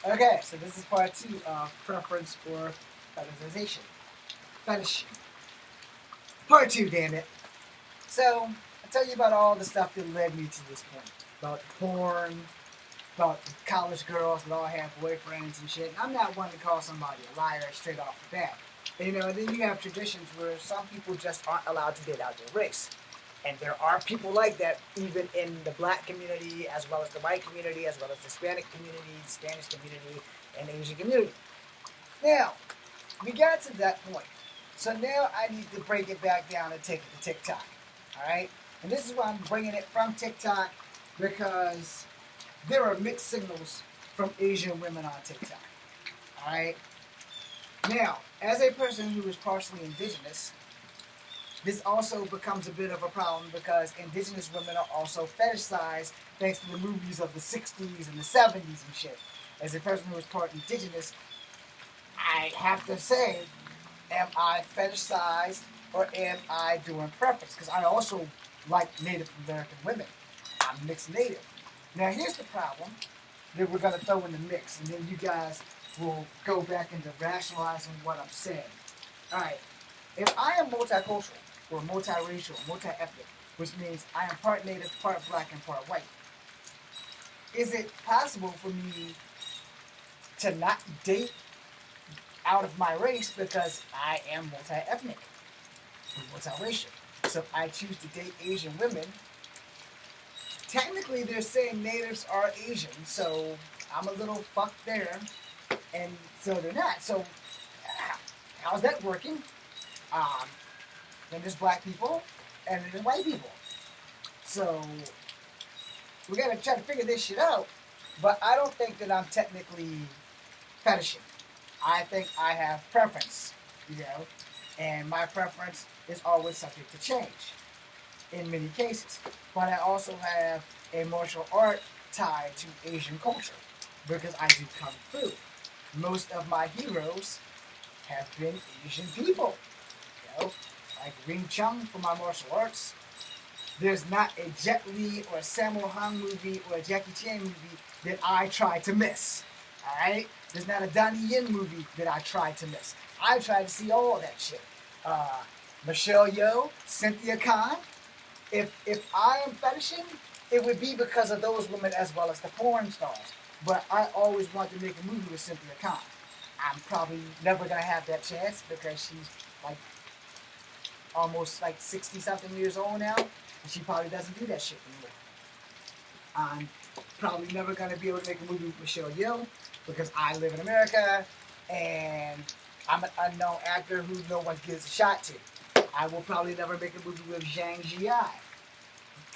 Okay, so this is part 2 of preference or fetishization. Fetish. Part 2, damn it. So, I tell you about all the stuff that led me to this point. About porn, about college girls that all have boyfriends and shit. And I'm not one to call somebody a liar straight off the bat. And, then you have traditions where some people just aren't allowed to date out their race. And there are people like that even in the black community, as well as the white community, as well as the Hispanic community, Spanish community, and Asian community. Now, we got to that point. So now I need to break it back down and take it to TikTok. Alright? And this is why I'm bringing it from TikTok, because there are mixed signals from Asian women on TikTok. Alright? Now, as a person who is partially indigenous, this also becomes a bit of a problem because indigenous women are also fetishized thanks to the movies of the 60s and the 70s and shit. As a person who is part indigenous, I have to say, am I fetishized or am I doing preference? Because I also like Native American women. I'm mixed Native. Now here's the problem that we're going to throw in the mix, and then you guys will go back into rationalizing what I'm saying. Alright, if I am multicultural, or multiracial, multi-ethnic, which means I am part Native, part black, and part white, is it possible for me to not date out of my race because I am multi-ethnic, or multiracial? So if I choose to date Asian women, technically they're saying natives are Asian, so I'm a little fucked there, and so they're not. So how's that working? Then there's black people, and then there's white people. So we gotta try to figure this shit out. But I don't think that I'm technically fetishing. I think I have preference, and my preference is always subject to change in many cases. But I also have a martial art tied to Asian culture because I do kung fu. Most of my heroes have been Asian people, like Wing Chun for my martial arts. There's not a Jet Li or a Sammo Hung movie or a Jackie Chan movie that I try to miss. Alright? There's not a Donnie Yen movie that I try to miss. I try to see all that shit. Michelle Yeoh, Cynthia Khan. If I am fetishing, it would be because of those women as well as the porn stars. But I always want to make a movie with Cynthia Khan. I'm probably never going to have that chance because she's like almost like 60-something years old now, and she probably doesn't do that shit anymore. I'm probably never going to be able to make a movie with Michelle Yeoh because I live in America, and I'm an unknown actor who no one gives a shot to. I will probably never make a movie with Zhang Ziyi.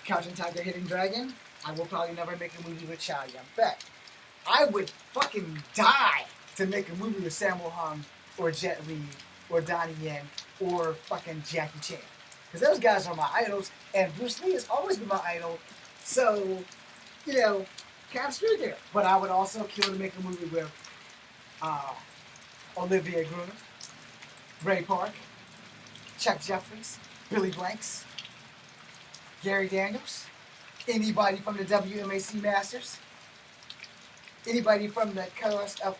Crouching Tiger, Hidden Dragon, I will probably never make a movie with Chow Yun-fat. I would fucking die to make a movie with Sammo Hung or Jet Li or Donnie Yen or fucking Jackie Chan. Because those guys are my idols, and Bruce Lee has always been my idol, so, kind of screwed there. But I would also kill to make a movie with Olivia Gruner, Ray Park, Chuck Jeffries, Billy Blanks, Gary Daniels, anybody from the WMAC Masters, anybody from the cast of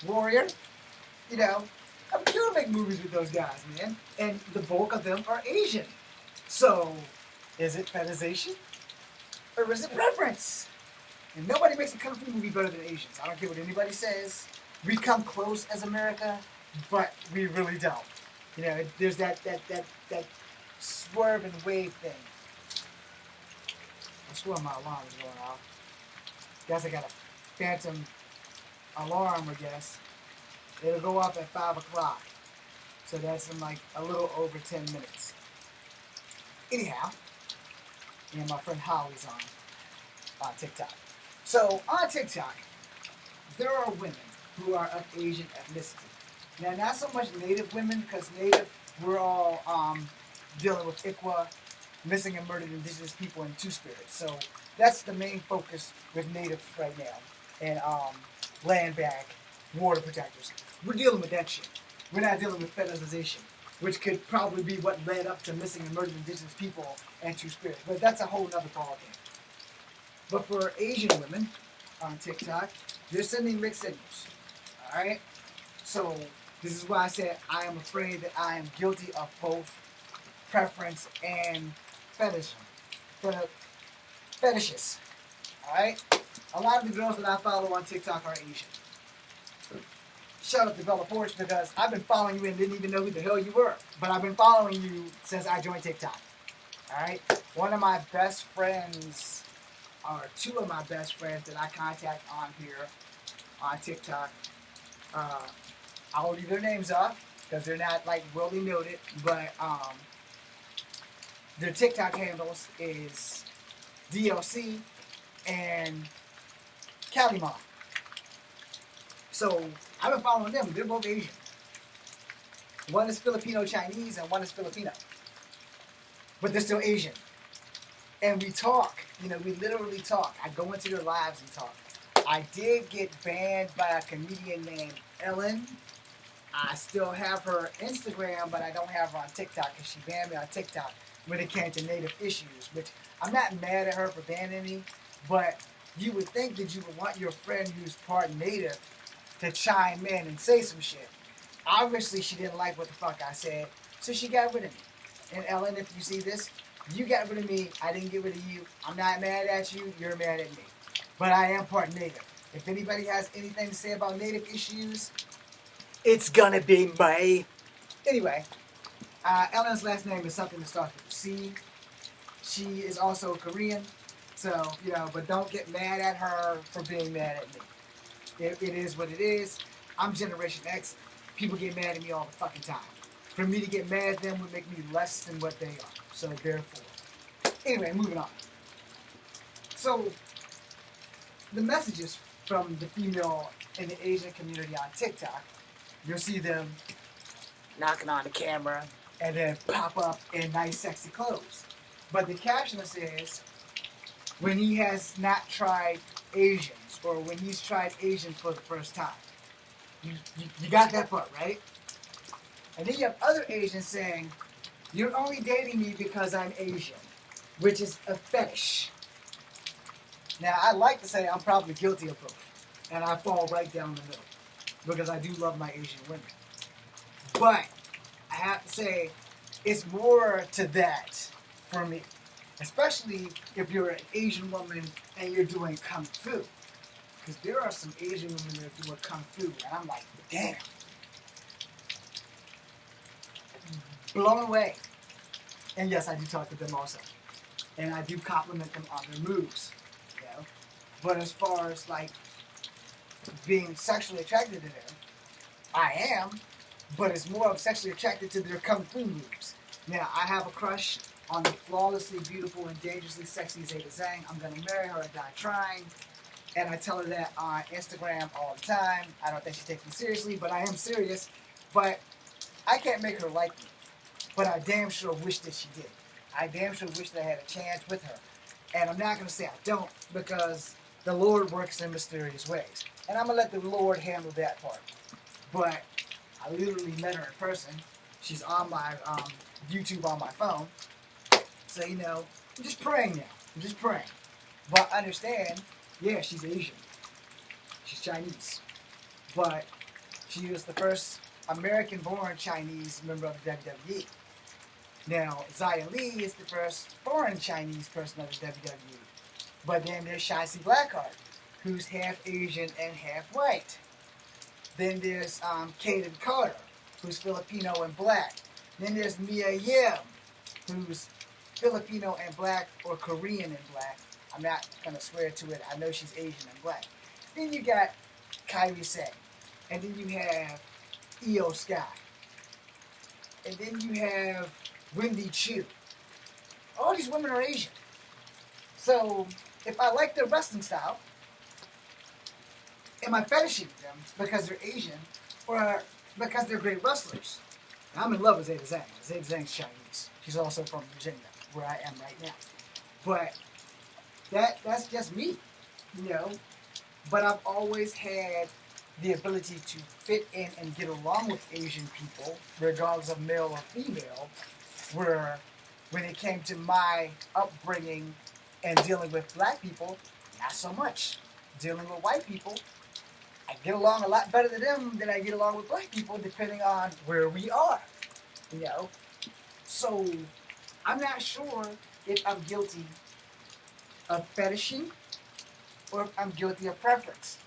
Warrior, I'm sure to make movies with those guys, man. And the bulk of them are Asian. So, is it fetishization? Or is it preference? And nobody makes a kung fu movie better than Asians. I don't care what anybody says. We come close as America, but we really don't. There's that swerve and wave thing. I swear my alarm is going off. Guess I got a phantom alarm, I guess. It'll go off at 5 o'clock. So that's in like a little over 10 minutes. Anyhow, my friend Holly's on TikTok. So on TikTok, there are women who are of Asian ethnicity. Now, not so much Native women, because Native, we're all dealing with ICWA, missing and murdered indigenous people, and two-spirit. So that's the main focus with Natives right now. And land back, water protectors. We're dealing with that shit. We're not dealing with fetishization, which could probably be what led up to missing and murdered indigenous people and two-spirit. But that's a whole other ballgame. But for Asian women on TikTok, You're sending mixed signals. Alright? So, this is why I said I am afraid that I am guilty of both preference and fetishism. Fetishes. Alright? A lot of the girls that I follow on TikTok are Asian. Shut up, Develop Porch, because I've been following you and didn't even know who the hell you were. But I've been following you since I joined TikTok. Alright? One of my best friends, or two of my best friends that I contact on here, on TikTok, I'll leave their names off because they're not like really noted, but their TikTok handles is DLC and Calimon. So I've been following them. They're both Asian. One is Filipino Chinese and one is Filipino, but they're still Asian. And we talk. We literally talk. I go into their lives and talk. I did get banned by a comedian named Ellen. I still have her Instagram, but I don't have her on TikTok because she banned me on TikTok when it came to native issues, which I'm not mad at her for banning me, but you would think that you would want your friend who's part native to chime in and say some shit. Obviously, she didn't like what the fuck I said, so she got rid of me. And Ellen, if you see this, you got rid of me. I didn't get rid of you. I'm not mad at you. You're mad at me. But I am part native. If anybody has anything to say about native issues, it's gonna be me. Anyway, Ellen's last name is something that starts with C. She is also Korean, so, but don't get mad at her for being mad at me. It is what it is. I'm Generation X. People get mad at me all the fucking time. For me to get mad at them would make me less than what they are. So therefore. Anyway, moving on. So, the messages from the female in the Asian community on TikTok, you'll see them knocking on the camera and then pop up in nice sexy clothes. But the caption says, when he has not tried Asians, or when he's tried Asians for the first time. You got that part, right? And then you have other Asians saying, you're only dating me because I'm Asian, which is a fetish. Now, I like to say I'm probably guilty of both, and I fall right down the middle, because I do love my Asian women. But I have to say, it's more to that for me, especially if you're an Asian woman and you're doing Kung Fu. Because there are some Asian women that are doing Kung Fu, and I'm like, damn. Blown away. And yes, I do talk to them also. And I do compliment them on their moves. But as far as like being sexually attracted to them, I am, but it's more of sexually attracted to their Kung Fu moves. Now, I have a crush on the flawlessly beautiful and dangerously sexy Zeta Zhang. I'm going to marry her or die trying. And I tell her that on Instagram all the time. I don't think she takes me seriously, but I am serious. But I can't make her like me. But I damn sure wish that she did. I damn sure wish that I had a chance with her. And I'm not going to say I don't, because the Lord works in mysterious ways. And I'm going to let the Lord handle that part. But I literally met her in person. She's on my YouTube on my phone. So, I'm just praying now. I'm just praying. But understand, yeah, she's Asian. She's Chinese. But she was the first American-born Chinese member of the WWE. Now, Xia Li is the first foreign Chinese person of the WWE. But then there's Shicey Blackheart, who's half Asian and half white. Then there's Kaden Carter, who's Filipino and black. Then there's Mia Yim, who's Filipino and black, or Korean and black. I'm not going to swear to it. I know she's Asian and black. Then you got Kairi Sane. And then you have Io Sky. And then you have Wendy Chu. All these women are Asian. So, if I like their wrestling style, am I fetishing them because they're Asian or because they're great wrestlers? Now, I'm in love with Zeta Zhang. Zeta Zhang's Chinese. She's also from Virginia, where I am right now. But that's just me, But I've always had the ability to fit in and get along with Asian people, regardless of male or female, where when it came to my upbringing and dealing with black people, not so much. Dealing with white people, get along a lot better than them than I get along with black people, depending on where we are. You know? So, I'm not sure if I'm guilty of fetishing or if I'm guilty of preference.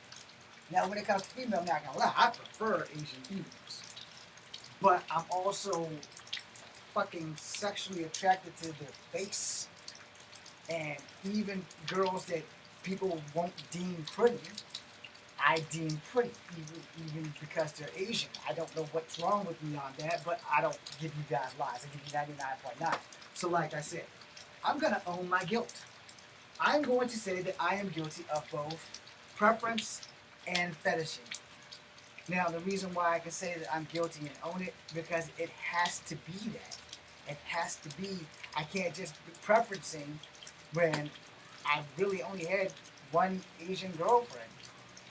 Now, when it comes to female, I'm not gonna lie, I prefer Asian females. But I'm also fucking sexually attracted to their face. And even girls that people won't deem pretty, I deem pretty, even because they're Asian. I don't know what's wrong with me on that, but I don't give you guys lies. I give you 99.9. So like I said, I'm going to own my guilt. I'm going to say that I am guilty of both preference and fetishing. Now, the reason why I can say that I'm guilty and own it, because it has to be that. It has to be, I can't just be preferencing when I really only had one Asian girlfriend,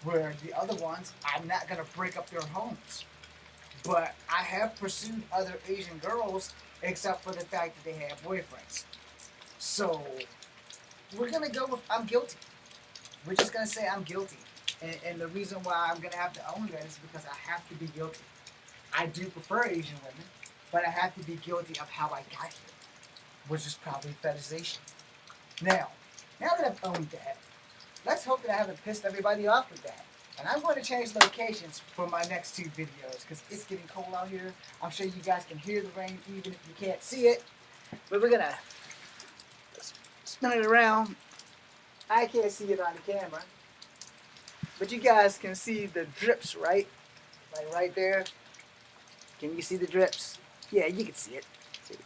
where the other ones, I'm not going to break up their homes. But I have pursued other Asian girls, except for the fact that they have boyfriends. So, we're going to go with I'm guilty. We're just going to say I'm guilty. And the reason why I'm going to have to own that is because I have to be guilty. I do prefer Asian women, but I have to be guilty of how I got here, which is probably fetishization. Now that I've owned that, let's hope that I haven't pissed everybody off with that. And I'm going to change locations for my next 2 videos because it's getting cold out here. I'm sure you guys can hear the rain even if you can't see it. But we're going to spin it around. I can't see it on the camera. But you guys can see the drips, right? Like right there. Can you see the drips? Yeah, you can see it. See it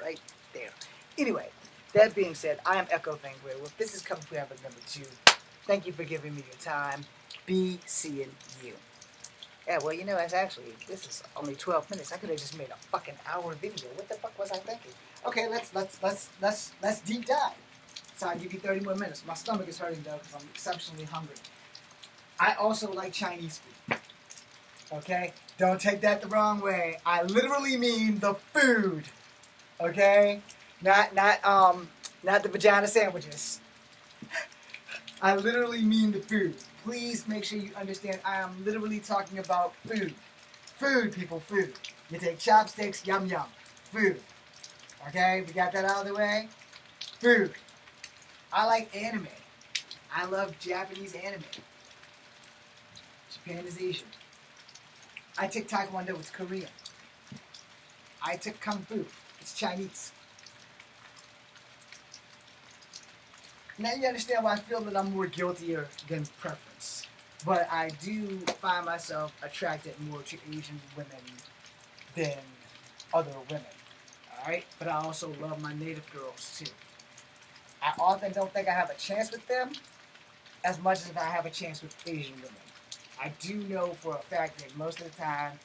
right there. Anyway, that being said, I am Echo Van Greywood. This is Coming Forever number 2. Thank you for giving me your time. Be seeing you. Yeah, well, you know, this is only 12 minutes. I could have just made a fucking hour video. What the fuck was I thinking? Okay, let's deep dive. So I'll give you 30 more minutes. My stomach is hurting though because I'm exceptionally hungry. I also like Chinese food. Okay? Don't take that the wrong way. I literally mean the food. Okay? Not the vagina sandwiches. I literally mean the food. Please make sure you understand I am literally talking about food. Food, people, food. You take chopsticks, yum yum. Food. Okay? We got that out of the way? Food. I like anime. I love Japanese anime. Japan is Asian. I took Taekwondo, it's Korean. I took Kung Fu, it's Chinese. Now you understand why I feel that I'm more guiltier than preference. But I do find myself attracted more to Asian women than other women. Alright? But I also love my native girls too. I often don't think I have a chance with them as much as I have a chance with Asian women. I do know for a fact that most of the time,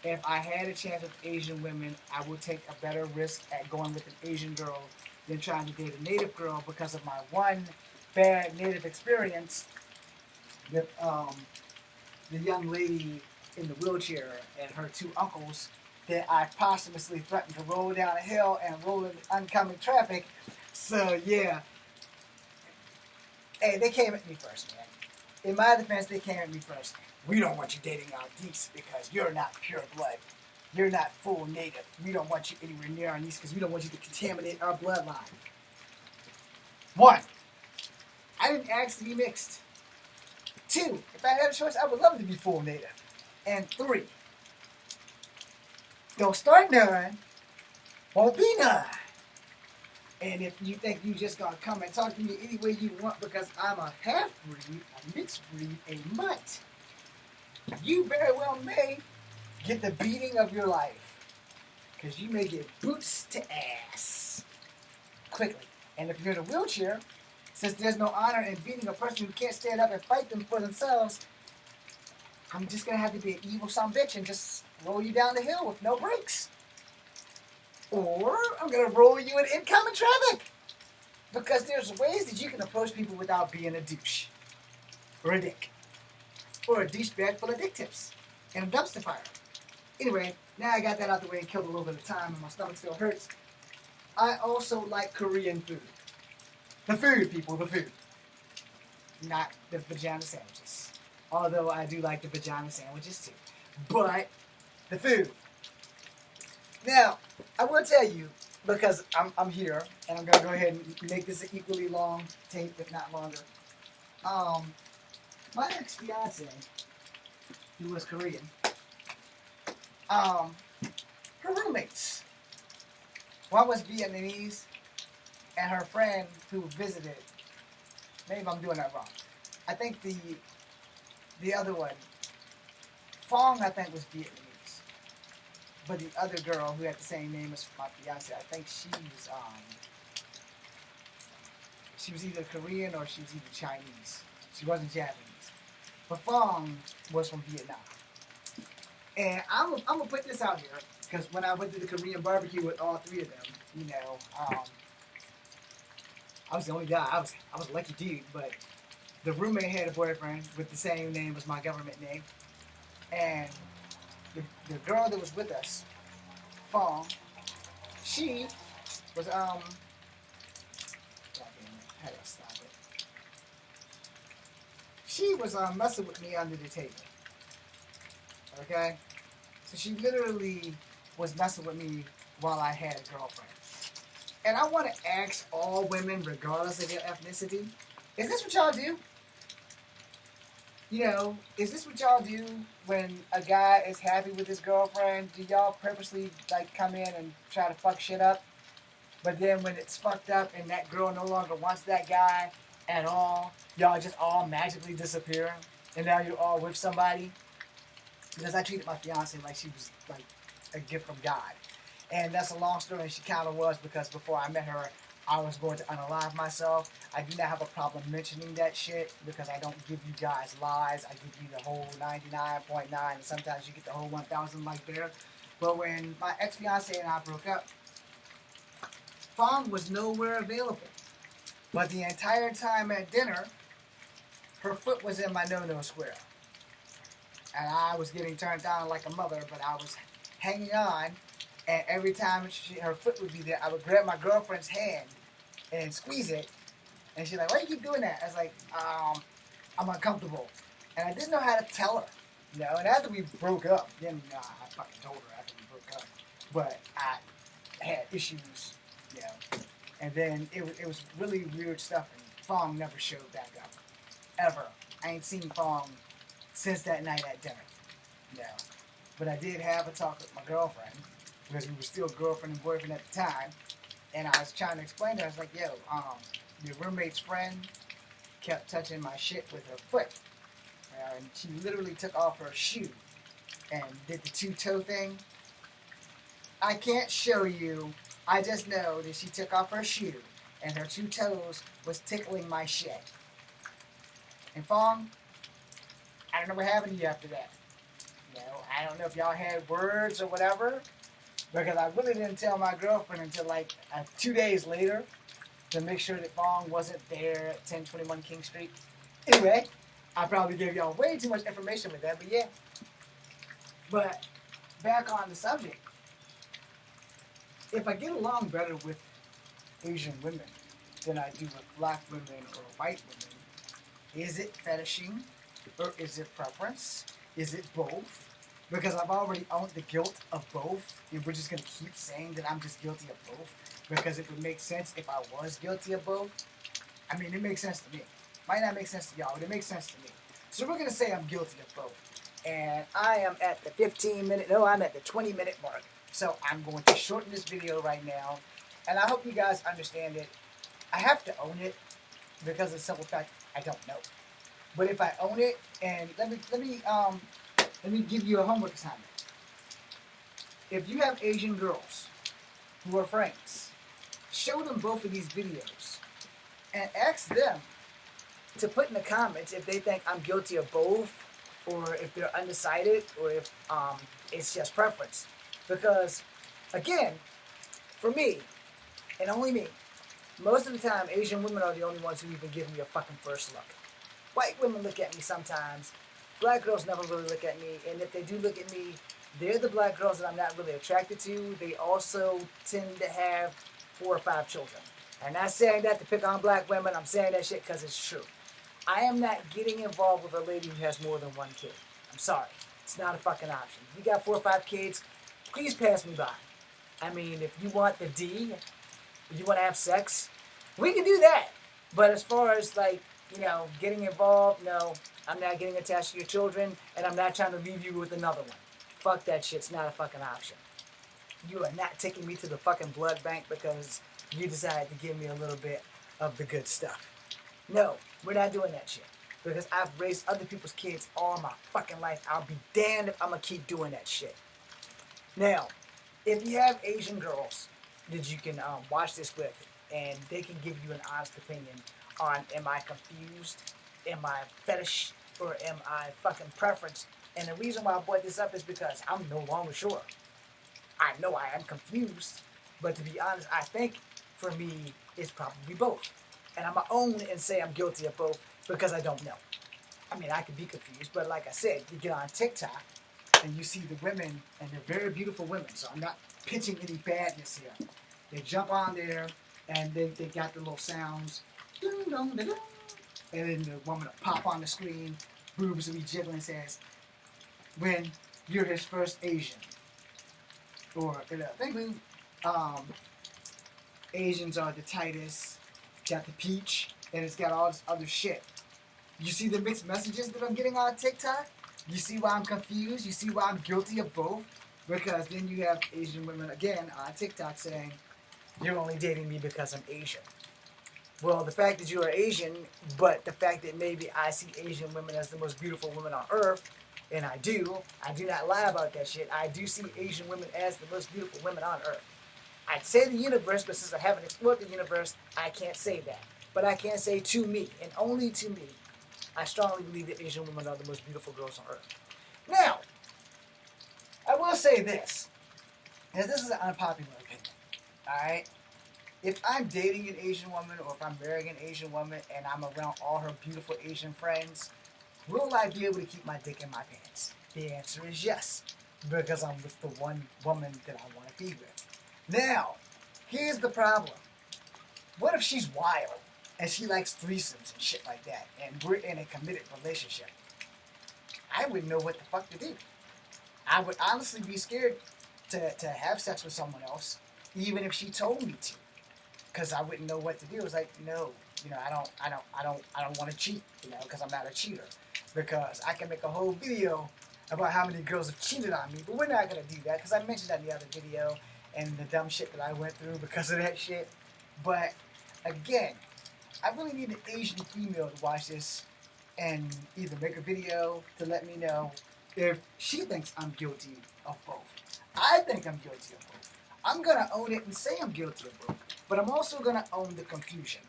if I had a chance with Asian women, I would take a better risk at going with an Asian girl than trying to date a native girl because of my one bad native experience with the young lady in the wheelchair and her 2 uncles that I posthumously threatened to roll down a hill and roll in oncoming traffic. So yeah, hey, they came at me first, man. In my defense, they came at me first. We don't want you dating our niece because you're not pure blood. You're not full native. We don't want you anywhere near our niece because we don't want you to contaminate our bloodline. 1, I didn't ask to be mixed. 2, if I had a choice, I would love to be full native. And 3, don't start none, won't be none. And if you think you just gonna come and talk to me any way you want because I'm a half-breed, a mixed breed, a mutt, you very well may get the beating of your life. Because you may get boots to ass quickly. And if you're in a wheelchair, since there's no honor in beating a person who can't stand up and fight them for themselves, I'm just gonna have to be an evil son of a bitch and just roll you down the hill with no brakes. Or I'm going to roll you in incoming traffic. Because there's ways that you can approach people without being a douche. Or a dick. Or a douchebag full of dick tips. And a dumpster fire. Anyway, now I got that out the way and killed a little bit of time and my stomach still hurts. I also like Korean food. The food, people, the food. Not the vagina sandwiches. Although I do like the vagina sandwiches too. But the food. Now, I will tell you, because I'm here, and I'm going to go ahead and make this an equally long tape, if not longer. My ex-fiance, who was Korean, her roommates, one was Vietnamese, and her friend who visited, maybe I'm doing that wrong. I think the other one, Fong, I think was Vietnamese. But the other girl who had the same name as my fiance, I think she was either Korean or she was either Chinese. She wasn't Japanese. But Fong was from Vietnam. And I'm gonna put this out here because when I went to the Korean barbecue with all three of them, you know, I was the only guy. I was a lucky dude, but the roommate had a boyfriend with the same name as my government name, and the girl that was with us, Fong, she was God damn it, how do I stop it? She was messing with me under the table. Okay, so she literally was messing with me while I had a girlfriend. And I want to ask all women, regardless of their ethnicity, is this what y'all do? You know, is this what y'all do when a guy is happy with his girlfriend? Do y'all purposely, like, come in and try to fuck shit up? But then when it's fucked up and that girl no longer wants that guy at all, y'all just all magically disappear and now you're all with somebody? Because I treated my fiance like she was, like, a gift from God. And that's a long story, and she kind of was, because before I met her, I was going to unalive myself. I do not have a problem mentioning that shit because I don't give you guys lies. I give you the whole 99.9, and sometimes you get the whole 1,000 like there. But when my ex-fiance and I broke up, Fong was nowhere available. But the entire time at dinner, her foot was in my no-no square. And I was getting turned down like a mother, but I was hanging on. And every time her foot would be there, I would grab my girlfriend's hand and squeeze it. And she's like, why do you keep doing that? I was like, I'm uncomfortable. And I didn't know how to tell her. You know, and after we broke up, then I fucking told her after we broke up. But I had issues, you know. And then it was really weird stuff, and Fong never showed back up. Ever. I ain't seen Fong since that night at dinner. You know. But I did have a talk with my girlfriend, because we were still girlfriend and boyfriend at the time, and I was trying to explain to her, I was like, yo, your roommate's friend kept touching my shit with her foot, and she literally took off her shoe and did the two-toe thing. I can't show you, I just know that she took off her shoe, and her two toes was tickling my shit. And Fong, I don't know what happened to you after that. You know, I don't know if y'all had words or whatever, because I really didn't tell my girlfriend until like 2 days later to make sure that Fong wasn't there at 1021 King Street. Anyway, I probably gave y'all way too much information with that, but yeah. But back on the subject, if I get along better with Asian women than I do with black women or white women, is it fetishing or is it preference? Is it both? Because I've already owned the guilt of both, and we're just going to keep saying that I'm just guilty of both, because it would make sense if I was guilty of both. I mean, it makes sense to me. Might not make sense to y'all, but it makes sense to me. So we're going to say I'm guilty of both. And I am at the 20-minute mark. So I'm going to shorten this video right now, and I hope you guys understand it. I have to own it, because of the simple fact I don't know. But if I own it, and let me give you a homework assignment. If you have Asian girls who are friends, show them both of these videos and ask them to put in the comments if they think I'm guilty of both, or if they're undecided, or if it's just preference. Because, again, for me, and only me, most of the time Asian women are the only ones who even give me a fucking first look. White women look at me sometimes. Black girls never really look at me, and if they do look at me, they're the black girls that I'm not really attracted to. They also tend to have 4 or 5 children. I'm not saying that to pick on black women. I'm saying that shit because it's true. I am not getting involved with a lady who has more than one kid. I'm sorry. It's not a fucking option. If you got 4 or 5 kids, please pass me by. I mean, if you want the D, if you want to have sex, we can do that. But as far as like, getting involved, no, I'm not getting attached to your children, and I'm not trying to leave you with another one. Fuck that shit. It's not a fucking option. You are not taking me to the fucking blood bank because you decided to give me a little bit of the good stuff. No, we're not doing that shit. Because I've raised other people's kids all my fucking life. I'll be damned if I'm gonna keep doing that shit. Now, if you have Asian girls that you can watch this with, and they can give you an honest opinion on, am I confused, am I fetish, or am I fucking preference? And the reason why I brought this up is because I'm no longer sure. I know I am confused, but to be honest, I think for me, it's probably both. And I'm going to own and say I'm guilty of both because I don't know. I mean, I could be confused, but like I said, you get on TikTok and you see the women, and they're very beautiful women, so I'm not pitching any badness here. They jump on there, and they got the little sounds, ding, dong, ding, dong, and then the woman will pop on the screen, boobs will be jiggling, and says, when you're his first Asian. Or, Asians are the tightest, got the peach, and it's got all this other shit. You see the mixed messages that I'm getting on TikTok? You see why I'm confused? You see why I'm guilty of both? Because then you have Asian women, again, on TikTok saying, you're only dating me because I'm Asian. Well, the fact that you are Asian, but the fact that maybe I see Asian women as the most beautiful women on earth, and I do not lie about that shit. I do see Asian women as the most beautiful women on earth. I'd say the universe, but since I haven't explored the universe, I can't say that. But I can say to me, and only to me, I strongly believe that Asian women are the most beautiful girls on earth. Now, I will say this, and this is an unpopular opinion, alright? If I'm dating an Asian woman, or if I'm marrying an Asian woman, and I'm around all her beautiful Asian friends, will I be able to keep my dick in my pants? The answer is yes, because I'm with the one woman that I want to be with. Now, here's the problem. What if she's wild, and she likes threesomes and shit like that, and we're in a committed relationship? I wouldn't know what the fuck to do. I would honestly be scared to have sex with someone else, even if she told me to, because I wouldn't know what to do. It's like, no, I don't want to cheat, because I'm not a cheater. Because I can make a whole video about how many girls have cheated on me, but we're not gonna do that because I mentioned that in the other video and the dumb shit that I went through because of that shit. But again, I really need an Asian female to watch this and either make a video to let me know if she thinks I'm guilty of both. I think I'm guilty of both. I'm gonna own it and say I'm guilty of both, but I'm also gonna own the confusion.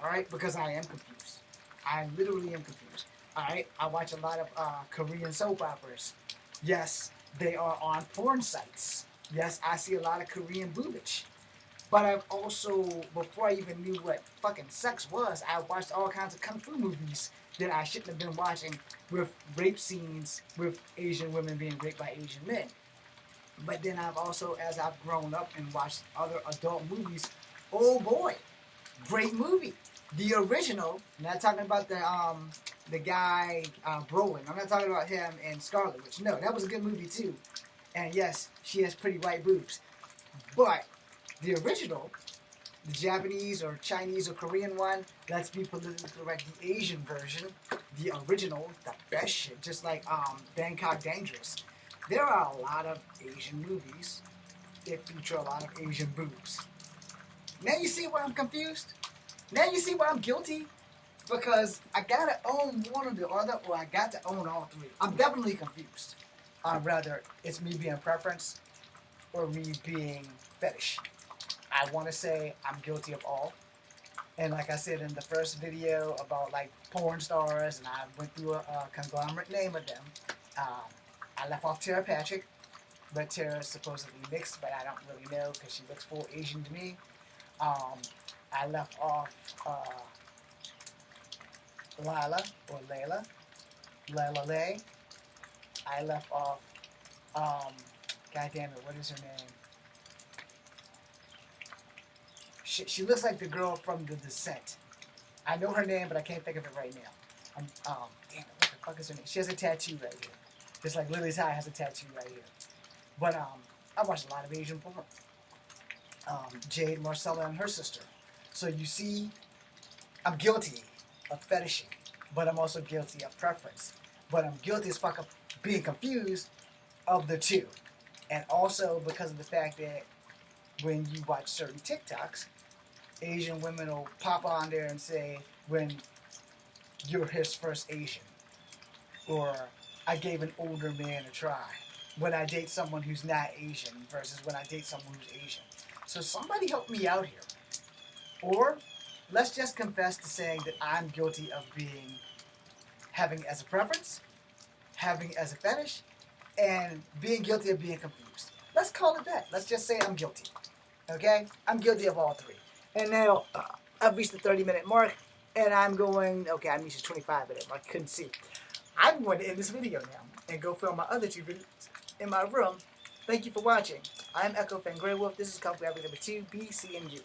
Alright? Because I am confused. I literally am confused. Alright? I watch a lot of Korean soap operas. Yes, they are on porn sites. Yes, I see a lot of Korean boobage. But I've also, before I even knew what fucking sex was, I watched all kinds of kung fu movies that I shouldn't have been watching with rape scenes with Asian women being raped by Asian men. But then I've also, as I've grown up and watched other adult movies, oh boy, great movie. The original, I'm not talking about the guy Brolin. I'm not talking about him and Scarlet Witch. No, that was a good movie too. And yes, she has pretty white boobs. But the original, the Japanese or Chinese or Korean one, let's be politically correct, the Asian version, the original, the best shit, just like Bangkok Dangerous. There are a lot of Asian movies that feature a lot of Asian boobs. Now you see why I'm confused? Now you see why I'm guilty? Because I gotta own one or the other, or I got to own all three. I'm definitely confused on whether it's me being preference or me being fetish. I want to say I'm guilty of all. And like I said in the first video about like porn stars, and I went through a conglomerate name of them. I left off Tara Patrick, but Tara is supposedly mixed, but I don't really know because she looks full Asian to me. I left off Lila or Layla, Layla Lay. I left off, God damn it, what is her name? She looks like the girl from The Descent. I know her name, but I can't think of it right now. Damn it, what the fuck is her name? She has a tattoo right here. Just like Lily Ty has a tattoo right here. But I watch a lot of Asian porn. Jade, Marcella, and her sister. So you see, I'm guilty of fetishing, but I'm also guilty of preference. But I'm guilty as fuck of being confused of the two. And also because of the fact that when you watch certain TikToks, Asian women will pop on there and say, when you're his first Asian. Or I gave an older man a try. When I date someone who's not Asian versus when I date someone who's Asian. So somebody help me out here. Or let's just confess to saying that I'm guilty of having as a preference, having as a fetish, and being guilty of being confused. Let's call it that. Let's just say I'm guilty. Okay? I'm guilty of all three. And now I've reached the 30-minute mark, and I'm going, okay, I reached the 25-minute mark. I couldn't see. I'm going to end this video now and go film my other two videos in my room. Thank you for watching. I'm Echo Fan Grey Wolf. This is Comfy Habit number 2, B, C, and U.